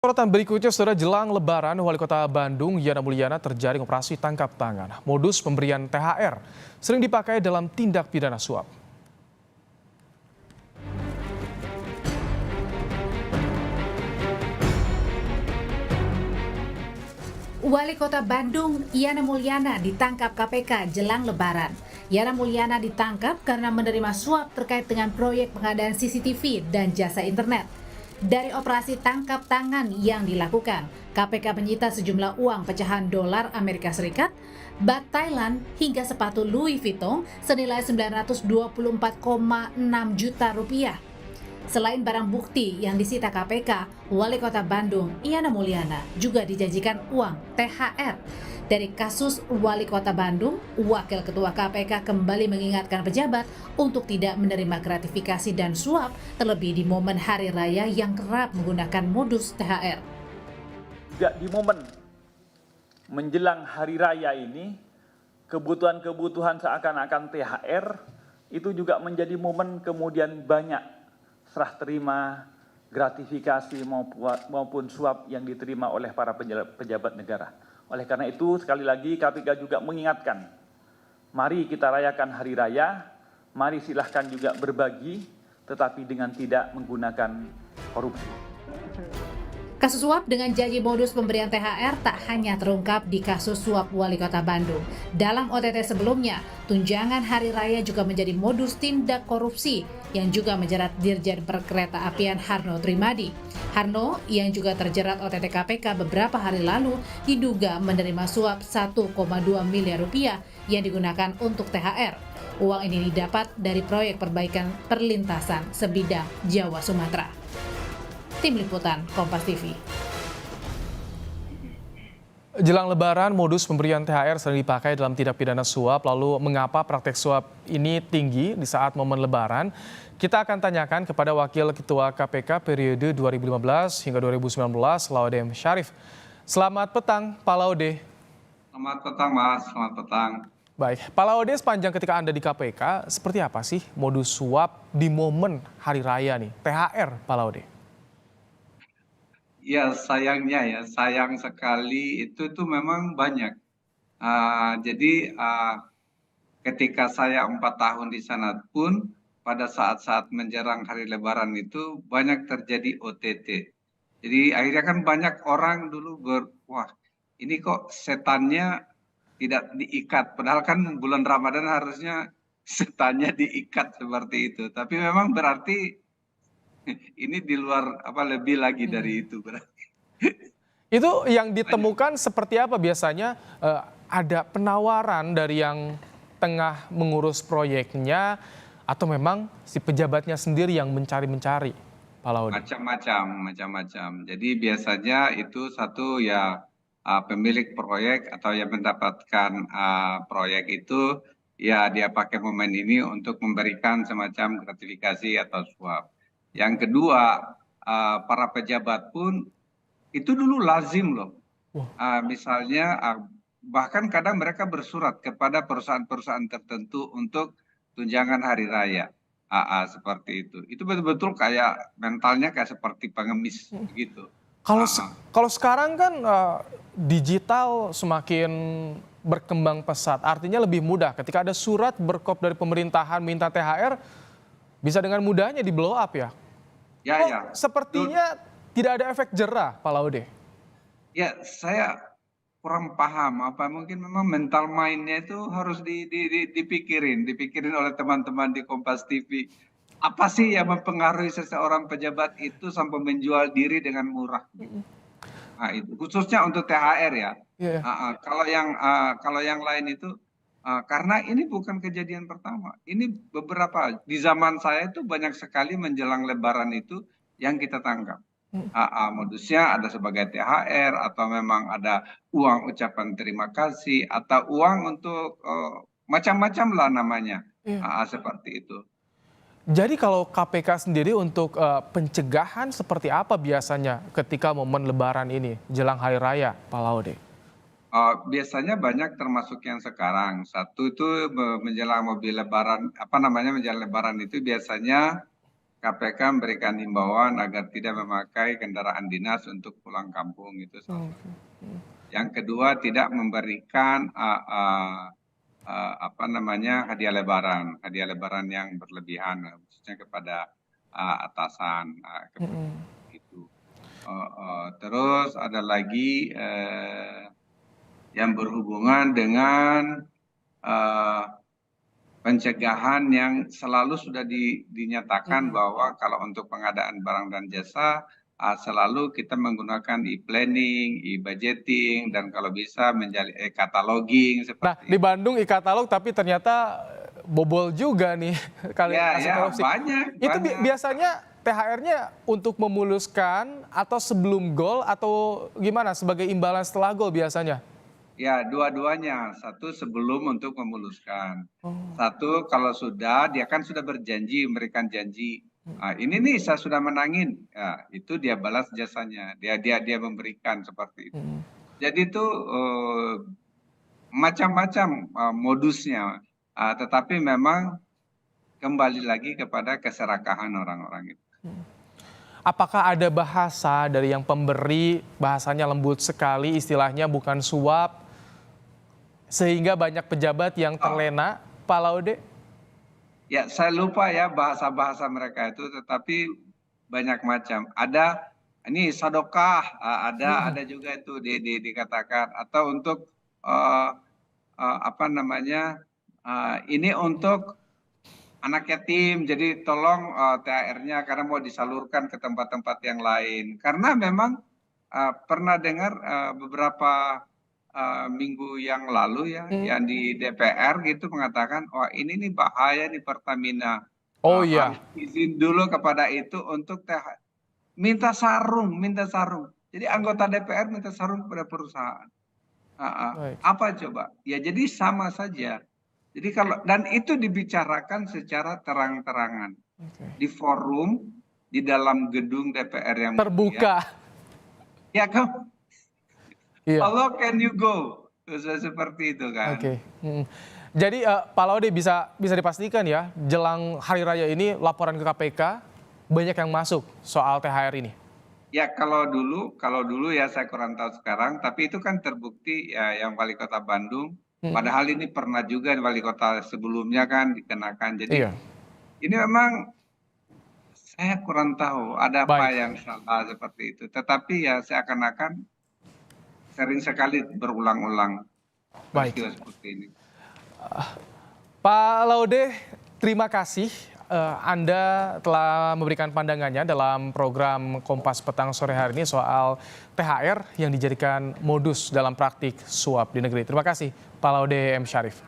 Sorotan berikutnya, saudara, jelang Lebaran, Wali Kota Bandung, Yana Mulyana terjaring operasi tangkap tangan. Modus pemberian THR sering dipakai dalam tindak pidana suap. Wali Kota Bandung, Yana Mulyana ditangkap KPK jelang Lebaran. Yana Mulyana ditangkap karena menerima suap terkait dengan proyek pengadaan CCTV dan jasa internet. Dari operasi tangkap tangan yang dilakukan, KPK menyita sejumlah uang pecahan dolar Amerika Serikat, bat Thailand, hingga sepatu Louis Vuitton senilai 924,6 juta rupiah. Selain barang bukti yang disita KPK, Wali Kota Bandung, Yana Mulyana, juga dijanjikan uang THR. Dari kasus Wali Kota Bandung, Wakil Ketua KPK kembali mengingatkan pejabat untuk tidak menerima gratifikasi dan suap, terlebih di momen Hari Raya yang kerap menggunakan modus THR. Tidak di momen menjelang Hari Raya ini, kebutuhan-kebutuhan seakan-akan THR itu juga menjadi momen kemudian banyak serah terima, gratifikasi maupun suap yang diterima oleh para pejabat negara. Oleh karena itu, sekali lagi KPK juga mengingatkan, mari kita rayakan Hari Raya, mari silahkan juga berbagi, tetapi dengan tidak menggunakan korupsi. Kasus suap dengan janji modus pemberian THR tak hanya terungkap di kasus suap Wali Kota Bandung. Dalam OTT sebelumnya, tunjangan Hari Raya juga menjadi modus tindak korupsi yang juga menjerat Dirjen Perkeretaapian Harno Trimadi. Harno yang juga terjerat OTT KPK beberapa hari lalu diduga menerima suap 1,2 miliar rupiah yang digunakan untuk THR. Uang ini didapat dari proyek perbaikan perlintasan sebidang Jawa Sumatera. Tim Liputan Kompas TV. Jelang Lebaran, modus pemberian THR sering dipakai dalam tindak pidana suap. Lalu mengapa praktek suap ini tinggi di saat momen Lebaran? Kita akan tanyakan kepada Wakil Ketua KPK periode 2015 hingga 2019, Laudem Syarif. Selamat petang, Pak Laude. Selamat petang, Mas. Selamat petang. Baik, Pak Laude, sepanjang ketika Anda di KPK, seperti apa sih modus suap di momen Hari Raya nih, THR, Pak Laude? Ya, sayangnya ya, sayang sekali itu memang banyak. Jadi ketika saya 4 tahun di sana pun, pada saat-saat menjelang hari Lebaran itu banyak terjadi OTT. Jadi akhirnya kan banyak orang dulu wah ini kok setannya tidak diikat. Padahal kan bulan Ramadan harusnya setannya diikat seperti itu. Tapi memang berarti ini di luar lebih lagi dari itu berarti. Itu yang ditemukan seperti apa biasanya? Ada penawaran dari yang tengah mengurus proyeknya atau memang si pejabatnya sendiri yang mencari-mencari, Pak Laude? Macam-macam. Jadi biasanya itu satu ya pemilik proyek atau yang mendapatkan proyek itu ya dia pakai momen ini untuk memberikan semacam gratifikasi atau suap. Yang kedua, para pejabat pun itu dulu lazim loh. Misalnya bahkan kadang mereka bersurat kepada perusahaan-perusahaan tertentu untuk tunjangan hari raya. Seperti itu. Itu betul-betul kayak mentalnya kayak seperti pengemis begitu. Kalau sekarang kan digital semakin berkembang pesat, artinya lebih mudah. Ketika ada surat berkop dari pemerintahan minta THR, bisa dengan mudahnya di blow up ya. Ya. Sepertinya tidak ada efek jerah, Pak Laude. Ya, saya kurang paham apa mungkin memang mental mindnya itu harus dipikirin oleh teman-teman di Kompas TV. Apa sih yang mempengaruhi seseorang pejabat itu sampai menjual diri dengan murah? Itu khususnya untuk THR ya. Yeah. Kalau yang lain itu karena ini bukan kejadian pertama. Ini beberapa di zaman saya itu banyak sekali menjelang Lebaran itu yang kita tangkap. Modusnya ada sebagai THR atau memang ada uang ucapan terima kasih atau uang untuk macam-macam lah namanya. Seperti itu. Jadi kalau KPK sendiri untuk pencegahan seperti apa biasanya ketika momen Lebaran ini jelang Hari Raya, Pak Laude? Biasanya banyak termasuk yang sekarang. Satu itu menjelang mobil Lebaran, menjelang Lebaran itu biasanya KPK memberikan himbauan agar tidak memakai kendaraan dinas untuk pulang kampung, itu salah satu. Yang kedua, tidak memberikan hadiah lebaran yang berlebihan, khususnya kepada atasan. Itu. Terus ada lagi yang berhubungan dengan pencegahan yang selalu sudah dinyatakan bahwa kalau untuk pengadaan barang dan jasa selalu kita menggunakan e-planning, e-budgeting, dan kalau bisa cataloging Nah, seperti di Bandung e-katalog tapi ternyata bobol juga nih kali kasus korupsi. banyak. Itu biasanya THR-nya untuk memuluskan atau sebelum gol atau gimana sebagai imbalan setelah gol biasanya? Ya, dua-duanya. Satu sebelum untuk memuluskan. Satu kalau sudah, dia kan sudah berjanji, memberikan janji. Ini nih saya sudah menangin. Ya, itu dia balas jasanya. Dia memberikan seperti itu. Jadi itu macam-macam modusnya. Tetapi memang kembali lagi kepada keserakahan orang-orang itu. Apakah ada bahasa dari yang pemberi, bahasanya lembut sekali, istilahnya bukan suap, sehingga banyak pejabat yang terlena, Pak Laude? Ya, saya lupa ya bahasa-bahasa mereka itu, tetapi banyak macam. Ada ini sadokah, ada juga itu dikatakan, atau untuk ini untuk anak yatim, jadi tolong THR-nya karena mau disalurkan ke tempat-tempat yang lain. Karena memang pernah dengar beberapa minggu yang lalu ya, yang di DPR gitu mengatakan, wah ini nih bahaya nih Pertamina. Oh iya. Harus izin dulu kepada itu untuk minta sarung. Jadi anggota DPR minta sarung kepada perusahaan. Apa coba? Ya jadi sama saja. Jadi dan itu dibicarakan secara terang-terangan di forum di dalam gedung DPR yang terbuka. Ya kan? Iya. How can you go? Seperti itu kan. Oke. Jadi Pak Laude bisa dipastikan ya, jelang Hari Raya ini laporan ke KPK banyak yang masuk soal THR ini. Ya kalau dulu ya saya kurang tahu sekarang, tapi itu kan terbukti ya yang Wali Kota Bandung. Padahal ini pernah juga Wali Kota sebelumnya kan dikenakan. Jadi ini memang saya kurang tahu ada apa yang salah seperti itu. Tetapi ya seakan-akan sering sekali berulang-ulang peristiwa seperti ini. Pak Laude, terima kasih Anda telah memberikan pandangannya dalam program Kompas Petang sore hari ini soal THR yang dijadikan modus dalam praktik suap di negeri. Terima kasih Pak Laude M. Syarif.